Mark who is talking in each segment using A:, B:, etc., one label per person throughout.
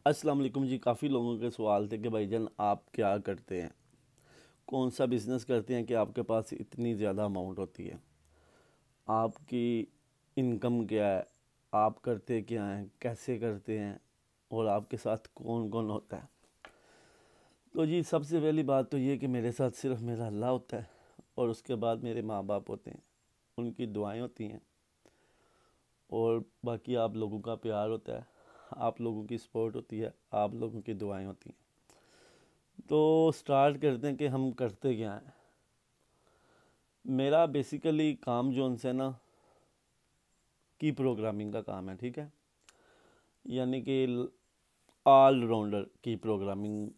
A: अस्सलाम वालेकुम जी। काफ़ी लोगों के सवाल थे कि भाईजान आप क्या करते हैं, कौन सा बिज़नेस करते हैं कि आपके पास इतनी ज़्यादा अमाउंट होती है, आपकी इनकम क्या है, आप करते क्या हैं, कैसे करते हैं और आपके साथ कौन कौन होता है। तो जी सबसे पहली बात तो ये कि मेरे साथ सिर्फ मेरा अल्लाह होता है और उसके बाद मेरे माँ बाप होते हैं, उनकी दुआएं होती हैं और बाकी आप लोगों का प्यार होता है, आप लोगों की सपोर्ट होती है, आप लोगों की दुआएं होती हैं। तो स्टार्ट करते हैं कि हम करते क्या हैं। मेरा बेसिकली काम जो उनसे ना की प्रोग्रामिंग का काम है, ठीक है। यानी कि ऑल राउंडर की प्रोग्रामिंग,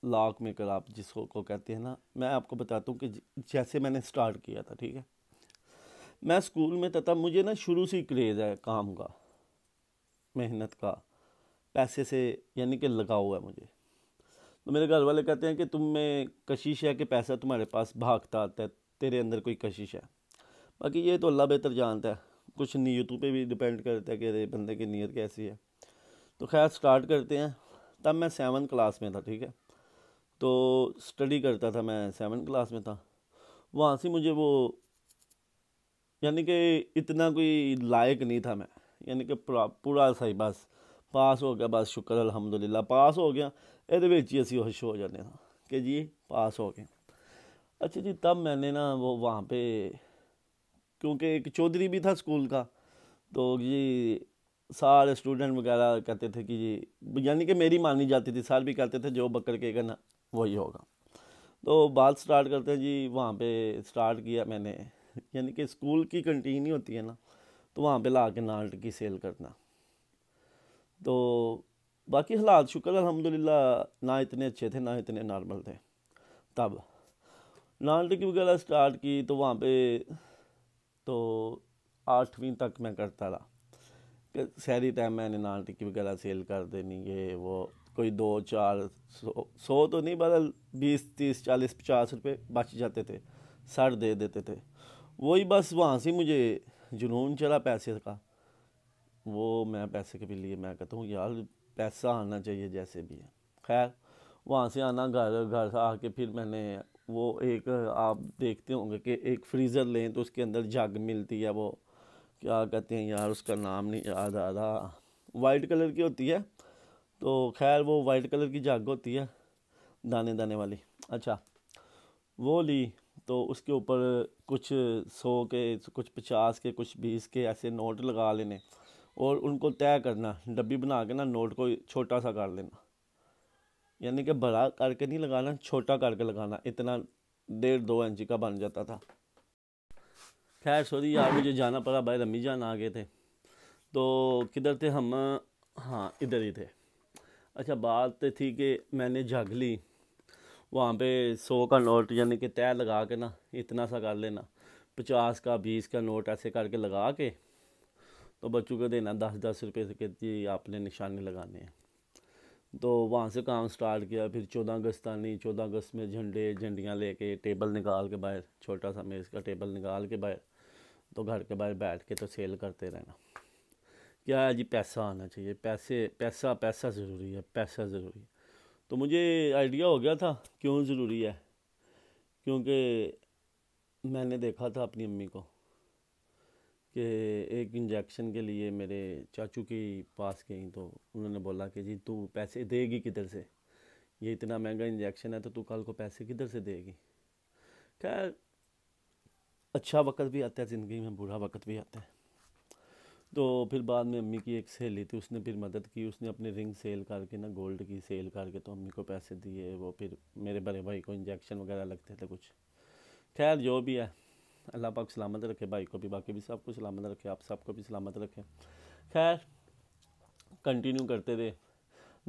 A: लॉक मेकर आप जिसको को कहते हैं ना। मैं आपको बताता हूँ कि जैसे मैंने स्टार्ट किया था, ठीक है। मैं स्कूल में था तब मुझे ना शुरू से ही क्रेज़ है काम का, मेहनत का, पैसे से यानी कि लगाव हुआ है मुझे। तो मेरे घर वाले कहते हैं कि तुम में कशिश है कि पैसा तुम्हारे पास भागता आता है, तेरे अंदर कोई कशिश है। बाकी ये तो अल्लाह बेहतर जानता है, कुछ नीयतों पे भी डिपेंड करता है कि अरे बंदे की नीयत कैसी है। तो खैर स्टार्ट करते हैं। तब मैं 7 क्लास में था, ठीक है। तो स्टडी करता था, मैं 7 क्लास में था। वहाँ से मुझे वो यानी कि इतना कोई लायक नहीं था मैं, यानी कि पूरा पूरा सही बस पास हो गया, बस शुक्र अल्हम्दुलिल्लाह पास हो गया। ਇਹਦੇ ਵਿੱਚ ही ਅਸੀਂ खुश हो जाते था कि जी पास हो गए। अच्छा जी, तब मैंने ना वो वहाँ पे, क्योंकि एक चौधरी भी था स्कूल का, तो जी सारे स्टूडेंट वगैरह कहते थे कि जी, यानी कि मेरी मानी जाती थी, सारे भी कहते थे जो बकर के ना वही होगा। तो बात स्टार्ट करते हैं जी। वहाँ पे स्टार्ट किया मैंने, यानी कि स्कूल की कंटीन ही होती है ना, तो वहाँ पे ला के नाल्ट की सेल करना। तो बाकी हालात शुक्र अल्हम्दुलिल्लाह ना इतने अच्छे थे ना इतने नॉर्मल थे। तब नाल्ट की वगैरह स्टार्ट की तो वहाँ पे तो 8वीं तक मैं करता रहा कि शहरी टाइम मैंने नान टिक्की वगैरह सेल कर देनी, ये वो कोई 2 4 100 तो नहीं, बदल 20 30 40 50 रुपये बच जाते थे, सर दे देते थे। वही बस वहाँ से मुझे जुनून चला पैसे का। वो मैं पैसे के भी लिए मैं कहता हूँ यार पैसा आना चाहिए जैसे भी है। खैर वहाँ से आना, घर घर आके फिर मैंने वो एक, आप देखते होंगे कि एक फ्रीज़र लें तो उसके अंदर जग मिलती है, वो क्या कहते हैं यार, उसका नाम नहीं याद आ रहा, वाइट कलर की होती है। तो खैर वो वाइट कलर की जग होती है, दाने दाने वाली। अच्छा, वो ली। तो उसके ऊपर कुछ 100 के, कुछ 50 के, कुछ 20 के ऐसे नोट लगा लेने और उनको तय करना, डब्बी बना के ना नोट को छोटा सा कर लेना, यानी कि बड़ा करके नहीं लगाना, छोटा करके लगाना, इतना 1.5 2 इंच का बन जाता था। खैर सॉरी यार, मुझे जाना पड़ा, भाई रमी जान आ गए थे। तो किधर थे हम? हाँ इधर ही थे। अच्छा, बात थी कि मैंने जग ली। वहाँ पे 100 का नोट यानी कि तय लगा के ना इतना सा कर लेना, 50 का 20 का नोट ऐसे करके लगा के तो बच्चों को देना 10 10 रुपये से कि जी आपने निशाने लगाने हैं। तो वहाँ से काम स्टार्ट किया। फिर 14 अगस्त आनी, 14 अगस्त में झंडे झंडियाँ लेके टेबल निकाल के बाहर, छोटा सा मेज़ का टेबल निकाल के बाहर, तो घर के बाहर बैठ के तो सेल करते रहना। क्या है जी, पैसा आना चाहिए, पैसे पैसा पैसा ज़रूरी है, पैसा ज़रूरी है। तो मुझे आइडिया हो गया था क्यों ज़रूरी है, क्योंकि मैंने देखा था अपनी अम्मी को कि एक इंजेक्शन के लिए मेरे चाचू के पास गई, तो उन्होंने बोला कि जी तू पैसे देगी किधर से, ये इतना महंगा इंजेक्शन है तो तू कल को पैसे किधर से देगी। खैर अच्छा वक्त भी आता है ज़िंदगी में, बुरा वक्त भी आता है। तो फिर बाद में अम्मी की एक सहेली थी, उसने फिर मदद की, उसने अपनी रिंग सेल करके ना, गोल्ड की सेल करके तो अम्मी को पैसे दिए। वो फिर मेरे बड़े भाई को इंजेक्शन वगैरह लगते थे कुछ। खैर जो भी है, अल्लाह पाक सलामत रखे भाई को भी, बाकी भी सबको सलामत रखे, आप सबको भी सलामत रखे। खैर कंटिन्यू करते रहे।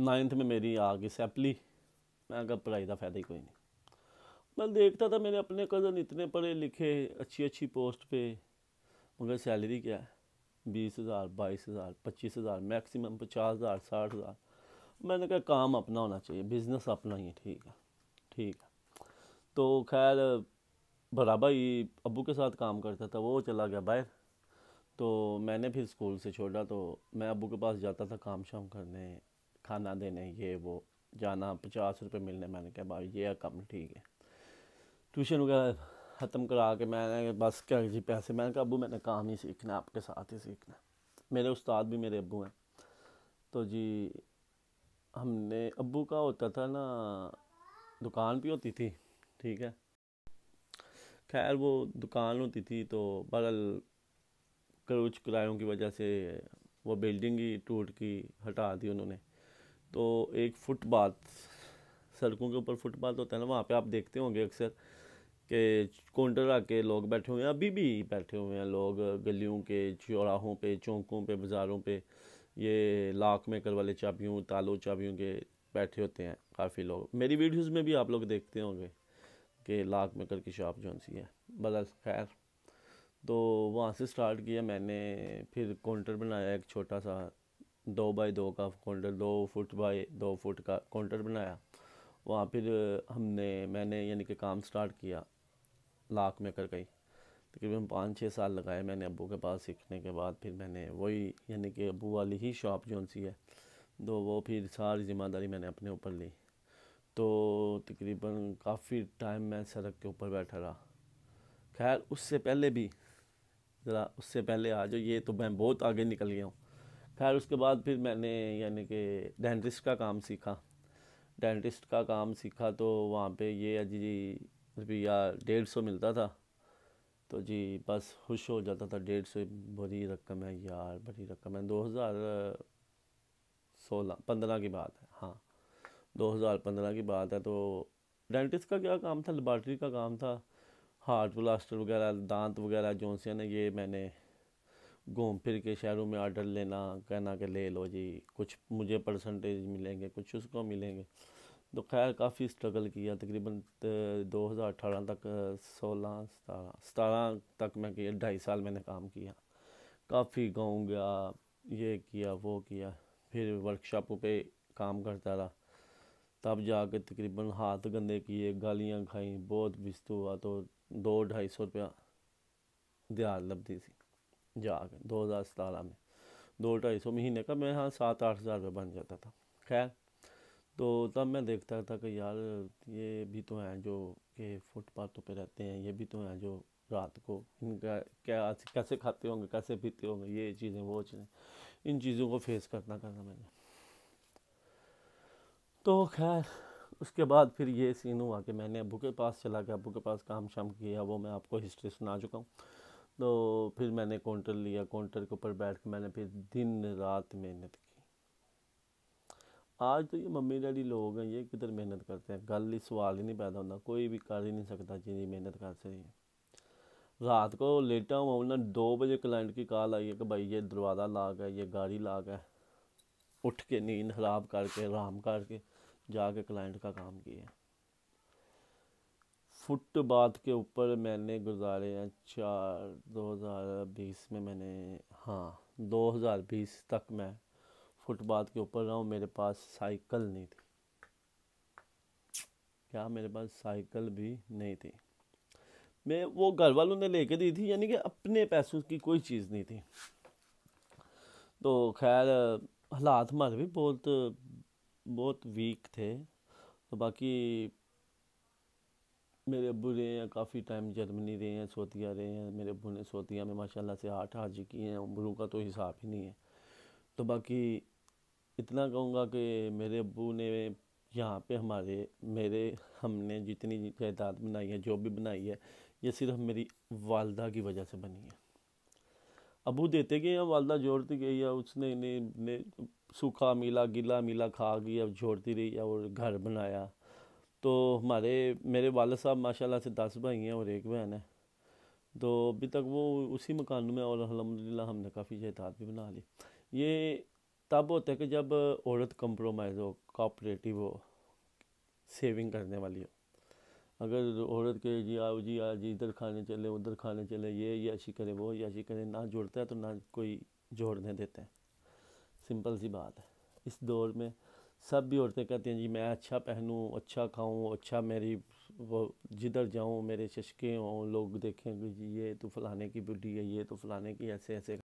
A: 9th में मेरी आ गई सैपली। मैं कहा पढ़ाई का फ़ायदा ही कोई नहीं। मैं देखता था मेरे अपने कज़न इतने पढ़े लिखे, अच्छी अच्छी पोस्ट पे, मगर सैलरी क्या है, 20,000 22,000 25,000, मैक्सिमम 50,000 60,000। मैंने कहा काम अपना होना चाहिए, बिज़नेस अपना ही है, ठीक है ठीक है। तो खैर बड़ा भाई अब्बू के साथ काम करता था, वो चला गया बाहर। तो मैंने फिर स्कूल से छोड़ा, तो मैं अब्बू के पास जाता था काम शाम करने, खाना देने ये वो जाना, 50 रुपये मिलने। मैंने कहा भाई ये कम ठीक है। ट्यूशन वगैरह ख़त्म करा के मैंने बस क्या जी पैसे, मैंने कहा अबू मैंने काम ही सीखना है, आपके साथ ही सीखना है। मेरे उस्ताद भी मेरे अब्बू हैं। तो जी हमने, अब्बू का होता था ना, दुकान भी होती थी, ठीक है। खैर वो दुकान होती थी तो बहरहाल कुछ किरायों की वजह से वो बिल्डिंग ही टूट की हटा दी उन्होंने। तो एक फुटपाथ, सड़कों के ऊपर फुटपाथ होता है ना, वहाँ पे आप देखते होंगे अक्सर कि काउंटर आके लोग बैठे हुए हैं, अभी भी बैठे हुए हैं लोग गलियों के चौराहों पे, चौकों पे, बाज़ारों पे। ये लॉक मेकर वाले चाबियों, तालों चाबियों के बैठे होते हैं काफ़ी लोग। मेरी वीडियोस में भी आप लोग देखते होंगे कि लॉक मेकर की शॉप जौन सी है। बस खैर, तो वहाँ से स्टार्ट किया मैंने। फिर काउंटर बनाया एक छोटा सा 2x2 का काउंटर, 2 फुट बाय 2 फुट का काउंटर बनाया। वहाँ फिर मैंने यानी कि काम स्टार्ट किया लॉक मेकर का ही। तकरीबन 5-6 साल लगाए मैंने अब्बू के पास सीखने के बाद। फिर मैंने वही यानी कि अब्बू वाली ही शॉप जौन सी है, तो वो फिर सारी ज़िम्मेदारी मैंने अपने ऊपर ली। तो तकरीबन काफ़ी टाइम मैं सड़क के ऊपर बैठा रहा। खैर उससे पहले भी, ज़रा उससे पहले आ जाओ, ये तो मैं बहुत आगे निकल गया हूँ। खैर उसके बाद फिर मैंने यानी कि डेंटिस्ट का काम सीखा। डेंटिस्ट का काम सीखा तो वहाँ पे ये है जी, रुपया 150 मिलता था। तो जी बस खुश हो जाता था। 150 बड़ी रकम है यार, बड़ी रकम है। 2016-15 की बात है, हाँ 2015 की बात है। तो डेंटिस्ट का क्या काम था, लेबॉर्ट्री का काम था। हार्ट प्लास्टर वगैरह, दांत वगैरह जो से ना, ये मैंने घूम फिर के शहरों में ऑर्डर लेना, कहना कि ले लो जी, कुछ मुझे परसेंटेज मिलेंगे, कुछ उसको मिलेंगे। तो खैर काफ़ी स्ट्रगल किया। तकरीबन 2018 तक, 16-17 तक मैं किया, 2.5 साल मैंने काम किया। काफ़ी गाँव गया, ये किया वो किया, फिर वर्कशॉपों पे काम करता रहा। तब जाके तकरीबन हाथ गंदे किए, गालियाँ खाई, बहुत बिस्तु हुआ। तो 200-250 रुपया दिहाड़ लभदी सी जाके 2017 में। 200-250 महीने का मैं, हाँ 7-8 हज़ार रुपये बन जाता था। खैर तो तब मैं देखता था कि यार ये भी तो हैं जो कि फुटपाथों पे रहते हैं, ये भी तो हैं जो रात को, इनका क्या कैसे खाते होंगे, कैसे पीते होंगे, ये चीज़ें वो चीज़ें, इन चीज़ों को फेस करना मैंने। तो खैर उसके बाद फिर ये सीन हुआ कि मैंने अब्बू के पास चला गया, अब्बू के पास काम शाम किया, वो मैं आपको हिस्ट्री सुना चुका हूँ। तो फिर मैंने काउंटर लिया, काउंटर के ऊपर बैठ के मैंने फिर दिन रात मेहनत की। आज तो ये मम्मी डैडी लोग हैं, ये किधर मेहनत करते हैं, गल ही सवाल ही नहीं पैदा होता, कोई भी कर ही नहीं सकता जितनी मेहनत कर सही। रात को लेटा हुआ हूँ ना, 2 बजे क्लाइंट की कॉल आई है कि भाई ये दरवाज़ा लाग है, ये गाड़ी लाग है। उठ के नींद खराब करके, आराम करके जाके क्लाइंट का काम किया। फुटपाथ के ऊपर मैंने गुजारे हैं 2020 में मैंने, हाँ 2020 तक मैं फुटपाथ के ऊपर रहा हूँ। मेरे पास साइकिल नहीं थी, क्या मेरे पास साइकिल भी नहीं थी। मैं वो घर वालों ने लेके दी थी, यानी कि अपने पैसों की कोई चीज़ नहीं थी। तो खैर हालात हमारे भी बहुत बहुत वीक थे। तो बाकी मेरे अब्बू रहे हैं काफ़ी टाइम जर्मनी रहे हैं, सऊदीया रहे हैं। मेरे अब्बू ने सऊदीया में माशाल्लाह से 8 हज किए हैं, उम्रों का तो हिसाब ही नहीं है। तो बाकी इतना कहूँगा कि मेरे अब्बू ने यहाँ पे मेरे हमने जितनी जायदाद बनाई है, जो भी बनाई है, ये सिर्फ मेरी वालदा की वजह से बनी है। अबू देते गए हैं, वालदा जोड़ती गई है। उसने ने सूखा मिला, गिला मिला खा गई, अब जोड़ती रही है और घर बनाया। तो मेरे वाले साहब माशाल्लाह से 10 भाई हैं और एक बहन है। तो अभी तक वो उसी मकान में, और अल्हम्दुलिल्लाह हमने काफ़ी जायदाद भी बना ली। ये तब होता है कि जब औरत कंप्रोमाइज़ हो, कोऑपरेटिव हो, सेविंग करने वाली हो। अगर औरत के जी आओ जी आज इधर खाने चले, उधर खाने चले, ये ऐसी करे, वो ऐसी करे, ना जोड़ता है तो ना कोई जोड़ने देता है। सिंपल सी बात है। इस दौर में सब भी औरतें कहती हैं जी मैं अच्छा पहनूं, अच्छा खाऊं, अच्छा मेरी वो जिधर जाऊं मेरे चस्के हों, लोग देखें कि जी ये तो फलाने की बुढ़ी है, ये तो फलाने की ऐसे ऐसे